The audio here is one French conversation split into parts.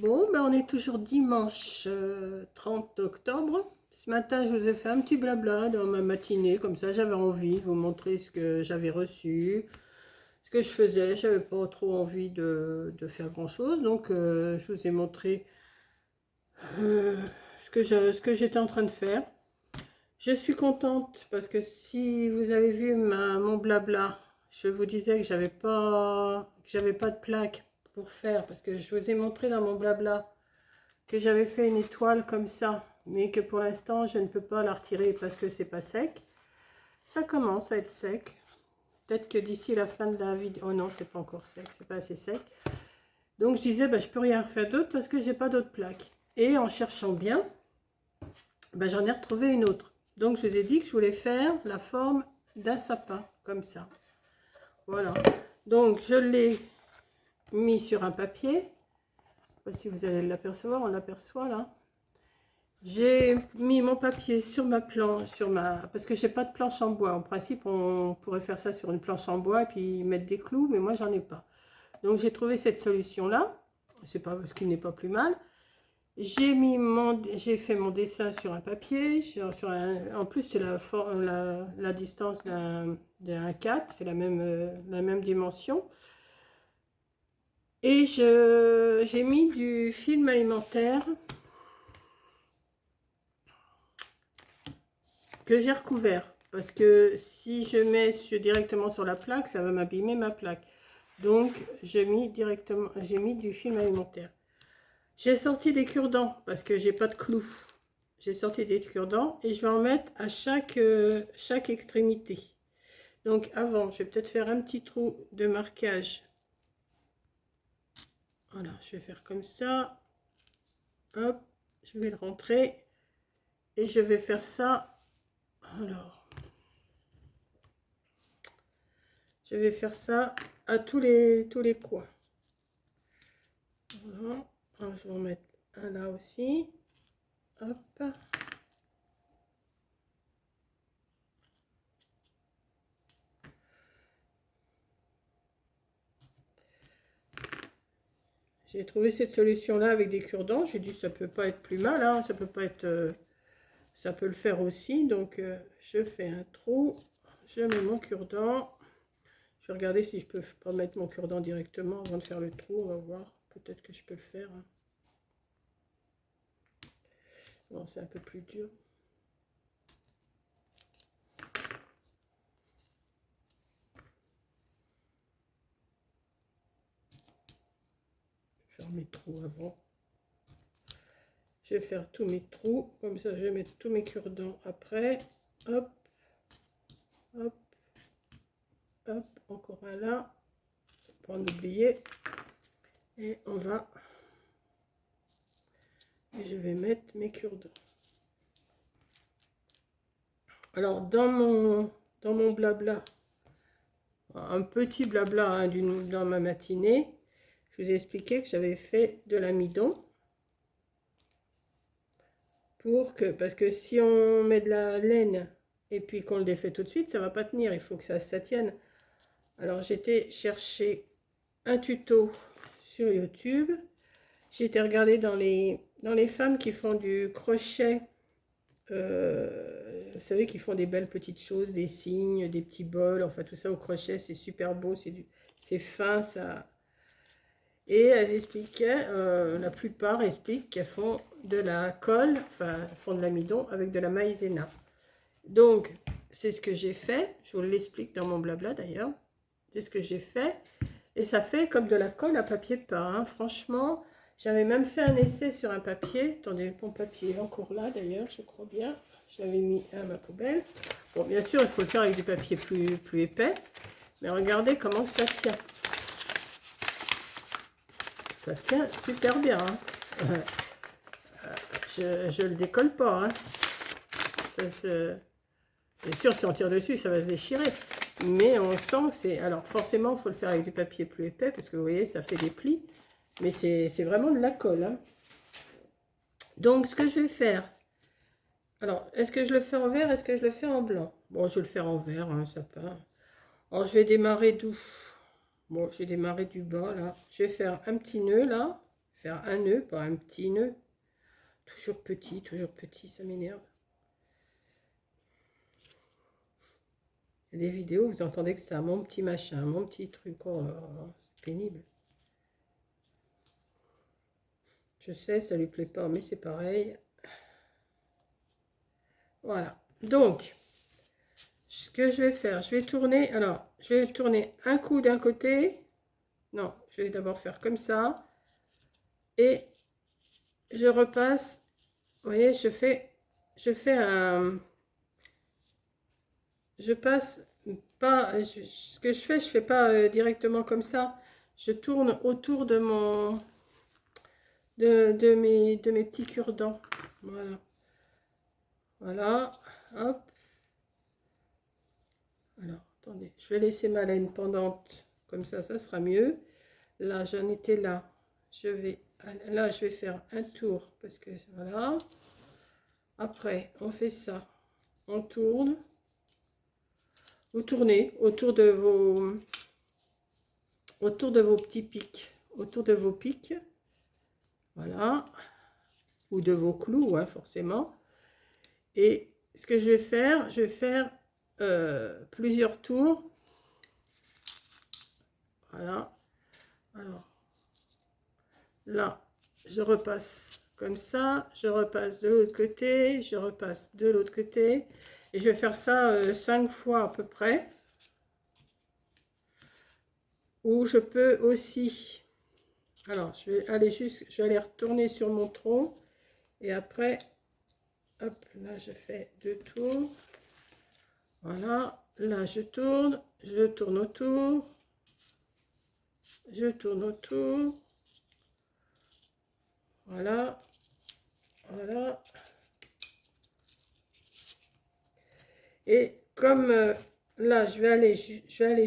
Bon, ben on est toujours dimanche 30 octobre. Ce matin, je vous ai fait un petit blabla dans ma matinée, comme ça j'avais envie de vous montrer ce que j'avais reçu, ce que je faisais. J'avais pas trop envie de faire grand-chose, donc je vous ai montré euh, ce que j'étais en train de faire. Je suis contente parce que si vous avez vu mon blabla, je vous disais que j'avais pas de plaque pour faire, parce que je vous ai montré dans mon blabla que j'avais fait une étoile comme ça, mais que pour l'instant je ne peux pas la retirer parce que c'est pas sec. Ça commence à être sec. Peut-être que d'ici la fin de la vidéo, oh non, c'est pas encore sec, c'est pas assez sec. Donc je disais, je peux rien faire d'autre parce que j'ai pas d'autres plaques. Et en cherchant bien, j'en ai retrouvé une autre. Donc je vous ai dit que je voulais faire la forme d'un sapin, comme ça. Voilà. Donc je l'ai mis sur un papier. Je ne sais pas si vous allez l'apercevoir, on l'aperçoit là. J'ai mis mon papier sur ma planche, parce que j'ai pas de planche en bois. En principe, on pourrait faire ça sur une planche en bois et puis mettre des clous, mais moi j'en ai pas. Donc j'ai trouvé cette solution là. C'est pas ce qui n'est pas plus mal. J'ai fait mon dessin sur un papier, en plus c'est la distance d'un 4, c'est la même dimension. Et j'ai mis du film alimentaire que j'ai recouvert. Parce que si je mets directement sur la plaque, ça va m'abîmer ma plaque. Donc j'ai mis du film alimentaire. J'ai sorti des cure-dents parce que j'ai pas de clous. J'ai sorti des cure-dents et je vais en mettre à chaque extrémité. Donc avant, je vais peut-être faire un petit trou de marquage. Voilà, je vais faire comme ça. Hop, je vais le rentrer. Et je vais faire ça. Alors, je vais faire ça à tous les coins. Voilà. Alors, je vais en mettre un là aussi. Hop. J'ai trouvé cette solution là avec des cure-dents. J'ai dit ça peut pas être plus mal, hein. Ça peut pas être, ça peut le faire aussi. Donc je fais un trou, je mets mon cure-dent. Je vais regarder si je peux pas mettre mon cure-dent directement avant de faire le trou. On va voir. Peut-être que je peux le faire. Hein. Bon, c'est un peu plus dur. Je vais faire mes trous avant. Je vais faire tous mes trous. Comme ça, je vais mettre tous mes cure-dents après. Hop. Hop. Hop. Encore un là. Pour en oublier. Et on va... Et je vais mettre mes cure-dents. Alors, dans mon blabla, un petit blabla hein, dans ma matinée, je vous ai expliqué que j'avais fait de l'amidon. Parce que si on met de la laine et puis qu'on le défait tout de suite, ça ne va pas tenir. Il faut que ça tienne. Alors, j'étais chercher un tuto sur YouTube. J'ai été regarder dans les femmes qui font du crochet. Vous savez, qui font des belles petites choses, des signes, des petits bols, enfin tout ça au crochet, c'est super beau, c'est fin, ça. Et elles expliquaient, la plupart expliquent qu'elles font de la colle, enfin font de l'amidon avec de la maïzena. Donc, c'est ce que j'ai fait, je vous l'explique dans mon blabla d'ailleurs, c'est ce que j'ai fait, et ça fait comme de la colle à papier peint, hein. Franchement, j'avais même fait un essai sur un papier, attendez, mon papier est encore là d'ailleurs, je crois bien. Je l'avais mis à ma poubelle. Bon, bien sûr, il faut le faire avec du papier plus épais. Mais regardez comment ça tient. Ça tient super bien. Hein. Je le décolle pas. Hein. Bien sûr, si on tire dessus, ça va se déchirer. Mais on sent que c'est... Alors, forcément, il faut le faire avec du papier plus épais. Parce que vous voyez, ça fait des plis. Mais c'est vraiment de la colle. Hein. Donc, ce que je vais faire... Alors, est-ce que je le fais en vert? Est-ce que je le fais en blanc? Bon, je vais le faire en vert, hein, ça peut. Alors, je vais démarrer d'où? Bon, j'ai démarré du bas, là. Je vais faire un petit nœud, là. faire un nœud, pas un petit nœud. Toujours petit, ça m'énerve. Il y a des vidéos, vous entendez que c'est mon petit machin, mon petit truc. Oh, c'est pénible. Je sais, ça lui plaît pas, mais c'est pareil. Voilà. Donc, ce que je vais faire, je vais tourner. Alors, je vais tourner un coup d'un côté. Non, je vais d'abord faire comme ça. Et je repasse. Vous voyez, je fais un... Je passe pas... ce que je fais pas directement comme ça. Je tourne autour de mon... de mes petits cure-dents. Voilà. Voilà. Hop. Alors, attendez. Je vais laisser ma laine pendante. Comme ça sera mieux. Là, j'en étais là. Là, je vais faire un tour. Parce que, voilà. Après, on fait ça. On tourne. Vous tournez autour de vos petits pics. Autour de vos pics. Voilà. Ou de vos clous, hein, forcément. Et ce que je vais faire plusieurs tours. Voilà. Alors, là, je repasse comme ça. Je repasse de l'autre côté. Je repasse de l'autre côté. Et je vais faire ça 5 fois à peu près. Ou je peux aussi... Alors, je vais aller retourner sur mon tronc. Et après, hop, là, je fais 2 tours. Voilà. Là, je tourne autour. Je tourne autour. Voilà. Voilà. Et comme là, je vais aller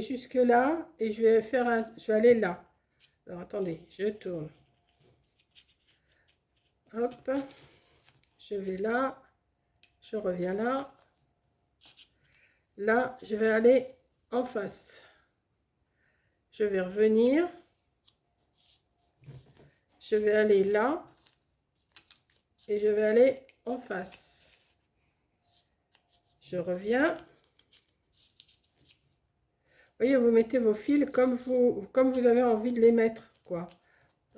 jusque là et je vais aller là. Alors, attendez, je tourne. Hop. Je vais là. Je reviens là. Là, je vais aller en face. Je vais revenir. Je vais aller là. Et je vais aller en face. Je reviens. Vous voyez, vous mettez vos fils comme vous avez envie de les mettre, quoi.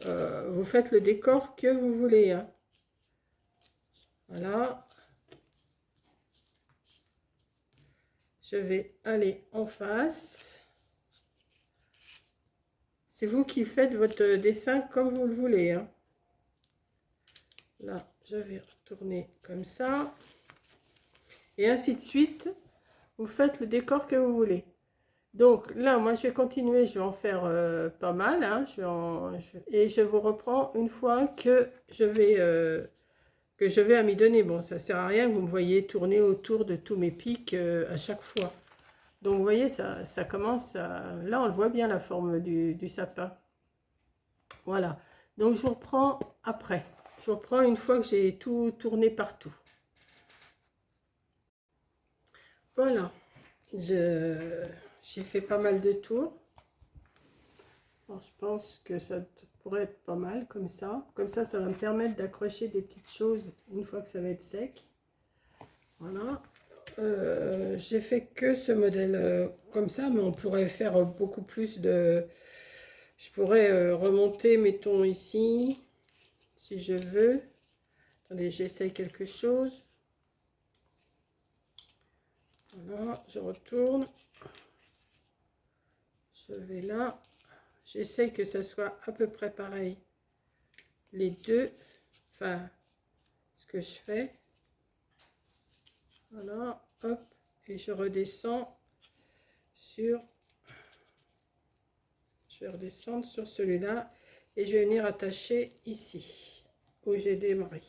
Vous faites le décor que vous voulez, hein. Voilà. Je vais aller en face. C'est vous qui faites votre dessin comme vous le voulez, hein. Là, je vais retourner comme ça. Et ainsi de suite. Vous faites le décor que vous voulez. Donc là, moi, je vais continuer. Je vais en faire pas mal, hein. Et je vous reprends une fois que je vais à m'y donner. Bon, ça sert à rien que vous me voyez tourner autour de tous mes pics à chaque fois. Donc, vous voyez, ça commence à... Là, on le voit bien, la forme du sapin. Voilà. Donc, je vous reprends après. Je vous reprends une fois que j'ai tout tourné partout. Voilà. J'ai fait pas mal de tours. Alors, je pense que ça pourrait être pas mal comme ça. Comme ça, ça va me permettre d'accrocher des petites choses une fois que ça va être sec. Voilà. J'ai fait que ce modèle comme ça, mais on pourrait faire beaucoup plus de... Je pourrais remonter, mettons ici, si je veux. Attendez, j'essaye quelque chose. Voilà, je retourne. Je vais là. J'essaye que ça soit à peu près pareil. Les deux. Enfin, ce que je fais. Voilà, hop. Et je redescends sur... Je vais redescendre sur celui-là. Et je vais venir attacher ici, où j'ai démarré.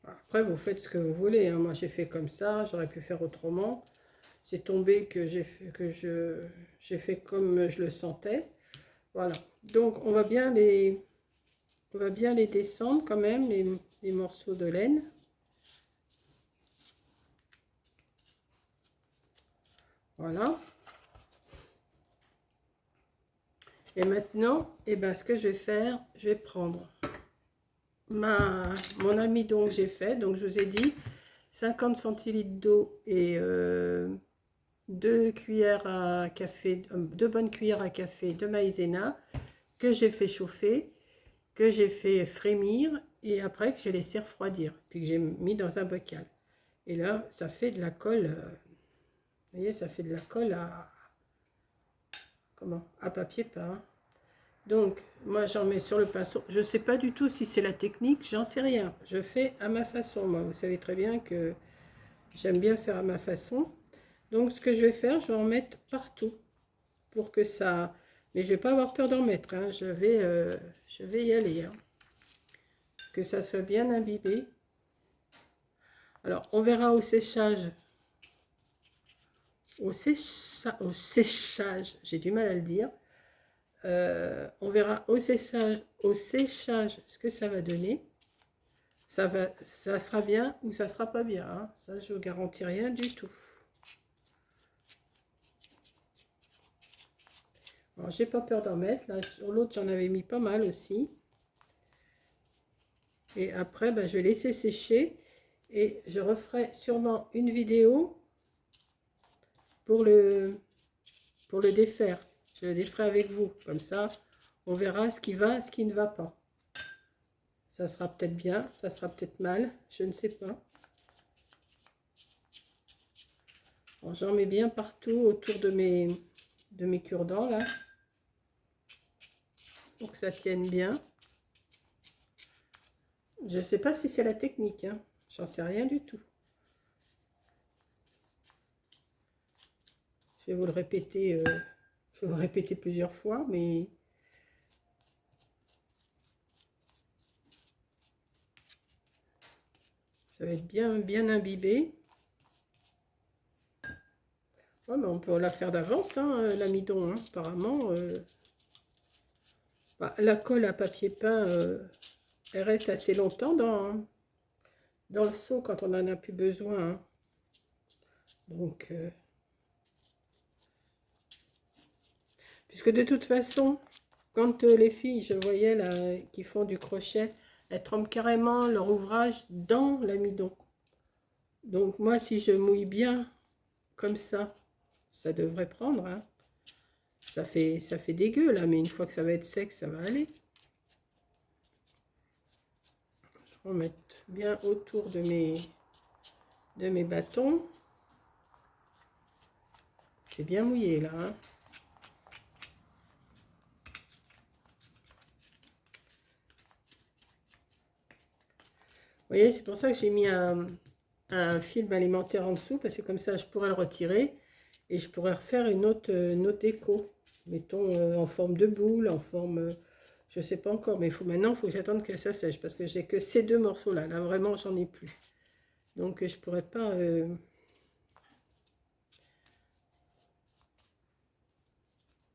Après, vous faites ce que vous voulez, hein. Moi, j'ai fait comme ça. J'aurais pu faire autrement. C'est tombé que j'ai fait comme je le sentais. Voilà. Donc, on va bien les descendre quand même, les morceaux de laine. Voilà. Et maintenant, eh ben, ce que je vais faire, je vais prendre mon amidon que j'ai fait. Donc, je vous ai dit 50 centilitres d'eau et 2 cuillères à café, 2 bonnes cuillères à café de maïzena que j'ai fait chauffer, que j'ai fait frémir et après que j'ai laissé refroidir, puis que j'ai mis dans un bocal. Et là, ça fait de la colle, vous voyez, ça fait de la colle à papier peint. Donc, moi, j'en mets sur le pinceau. Je ne sais pas du tout si c'est la technique, j'en sais rien. Je fais à ma façon, moi. Vous savez très bien que j'aime bien faire à ma façon. Donc, ce que je vais faire, je vais en mettre partout pour que ça... Mais je ne vais pas avoir peur d'en mettre, hein. Je vais y aller, hein. Que ça soit bien imbibé. Alors, on verra au séchage. Au séchage, j'ai du mal à le dire. On verra au séchage ce que ça va donner. Ça sera bien ou ça sera pas bien, hein. Ça, je ne garantis rien du tout. Alors, j'ai pas peur d'en mettre. Là, sur l'autre, j'en avais mis pas mal aussi. Et après, ben, je vais laisser sécher. Et je referai sûrement une vidéo pour le défaire. Je le déferai avec vous. Comme ça, on verra ce qui va, ce qui ne va pas. Ça sera peut-être bien, ça sera peut-être mal. Je ne sais pas. J'en mets bien partout autour de mes cure-dents là. Pour que ça tienne bien. Je ne sais pas si c'est la technique, hein. J'en sais rien du tout. Je vais vous le répéter, plusieurs fois, mais ça va être bien imbibé. Ouais, mais on peut la faire d'avance, hein, l'amidon, hein. Apparemment, bah, la colle à papier peint, elle reste assez longtemps dans le seau quand on n'en a plus besoin, hein. Donc, puisque de toute façon, quand les filles, je voyais là, qui font du crochet, elles trempent carrément leur ouvrage dans l'amidon. Donc moi, si je mouille bien comme ça devrait prendre, hein. Ça fait dégueu là, mais une fois que ça va être sec, ça va aller. Je vais en mettre bien autour de mes bâtons. C'est bien mouillé là, hein. Vous voyez, c'est pour ça que j'ai mis un film alimentaire en dessous, parce que comme ça, je pourrais le retirer et je pourrais refaire une autre déco. Mettons en forme de boule, en forme... je ne sais pas encore, mais maintenant, il faut que j'attende que ça sèche, parce que j'ai que ces deux morceaux-là. Là, vraiment, j'en ai plus. Donc, je pourrais pas...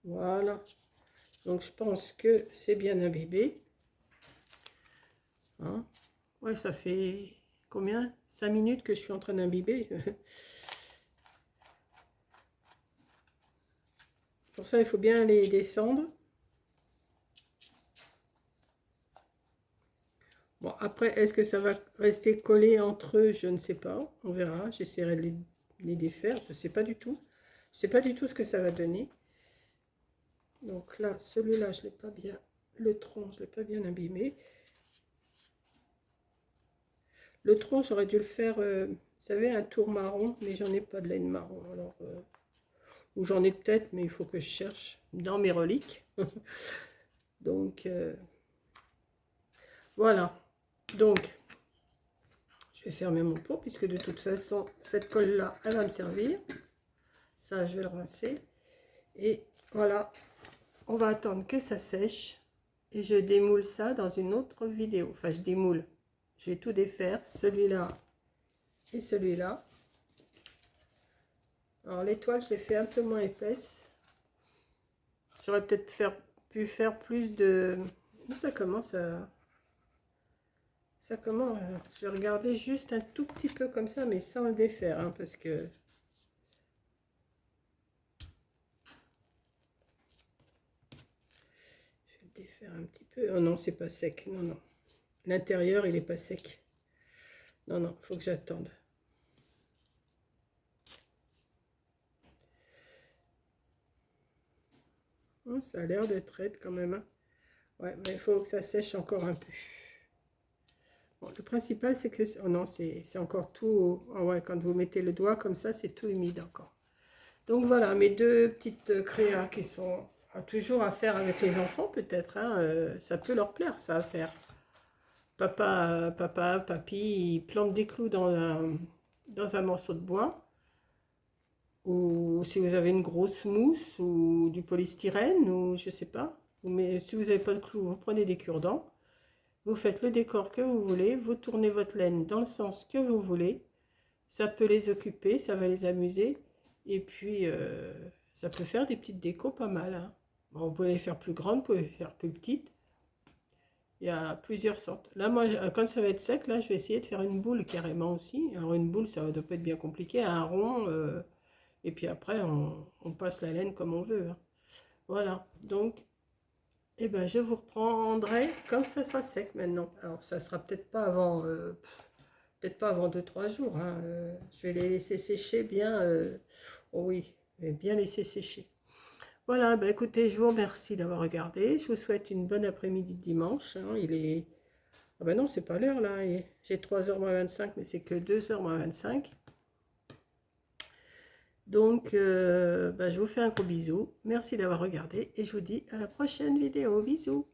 Voilà. Donc, je pense que c'est bien imbibé. Hein? Ouais, ça fait combien? 5 minutes que je suis en train d'imbiber. Pour ça, il faut bien les descendre. Bon, après, est-ce que ça va rester collé entre eux? Je ne sais pas. On verra. J'essaierai de les défaire. Je ne sais pas du tout. Je ne sais pas du tout ce que ça va donner. Donc là, celui-là, je ne l'ai pas bien... Le tronc, je ne l'ai pas bien abîmé. Le tronc, j'aurais dû le faire, vous savez, un tour marron, mais j'en ai pas de laine marron. Alors, ou j'en ai peut-être, mais il faut que je cherche dans mes reliques. Donc, voilà. Donc, je vais fermer mon pot, puisque de toute façon, cette colle-là, elle va me servir. Ça, je vais le rincer. Et voilà, on va attendre que ça sèche. Et je démoule ça dans une autre vidéo. Enfin, je démoule. Je vais tout défaire, celui-là et celui-là. Alors, l'étoile, je l'ai fait un peu moins épaisse. J'aurais peut-être pu faire plus de... Ça commence à... Ça commence... Je vais regarder juste un tout petit peu comme ça, mais sans le défaire, hein, parce que... faire un petit peu. Oh non, c'est pas sec. Non, non. L'intérieur, il est pas sec. Non, non, il faut que j'attende. Oh, ça a l'air d'être raide quand même, hein. Ouais, mais il faut que ça sèche encore un peu. Bon, le principal, c'est que... Oh non, c'est encore tout... Oh ouais, quand vous mettez le doigt comme ça, c'est tout humide encore. Donc voilà, mes deux petites créas qui sont toujours à faire avec les enfants peut-être, hein, ça peut leur plaire ça à faire. Papy, ils plantent des clous dans un morceau de bois. Ou si vous avez une grosse mousse ou du polystyrène ou je sais pas. Mais si vous n'avez pas de clous, vous prenez des cure-dents. Vous faites le décor que vous voulez. Vous tournez votre laine dans le sens que vous voulez. Ça peut les occuper, ça va les amuser. Et puis, ça peut faire des petites décos pas mal, hein. Bon, vous pouvez les faire plus grandes, vous pouvez les faire plus petites. Il y a plusieurs sortes. Là, moi, quand ça va être sec, là, je vais essayer de faire une boule carrément aussi. Alors, une boule, ça ne doit pas être bien compliqué. Un rond, et puis après, on passe la laine comme on veut, hein. Voilà. Donc, eh ben, je vous reprendrai quand ça sera sec maintenant. Alors, ça sera peut-être pas avant... peut-être pas avant 2-3 jours, hein. Je vais les laisser sécher bien. Oh oui, je vais bien laisser sécher. Voilà, bah écoutez, je vous remercie d'avoir regardé. Je vous souhaite une bonne après-midi de dimanche, hein. Il est... Ah ben non, c'est pas l'heure là. J'ai 3h moins 25, mais c'est que 2h moins 25. Donc, bah, je vous fais un gros bisou. Merci d'avoir regardé et je vous dis à la prochaine vidéo. Bisous.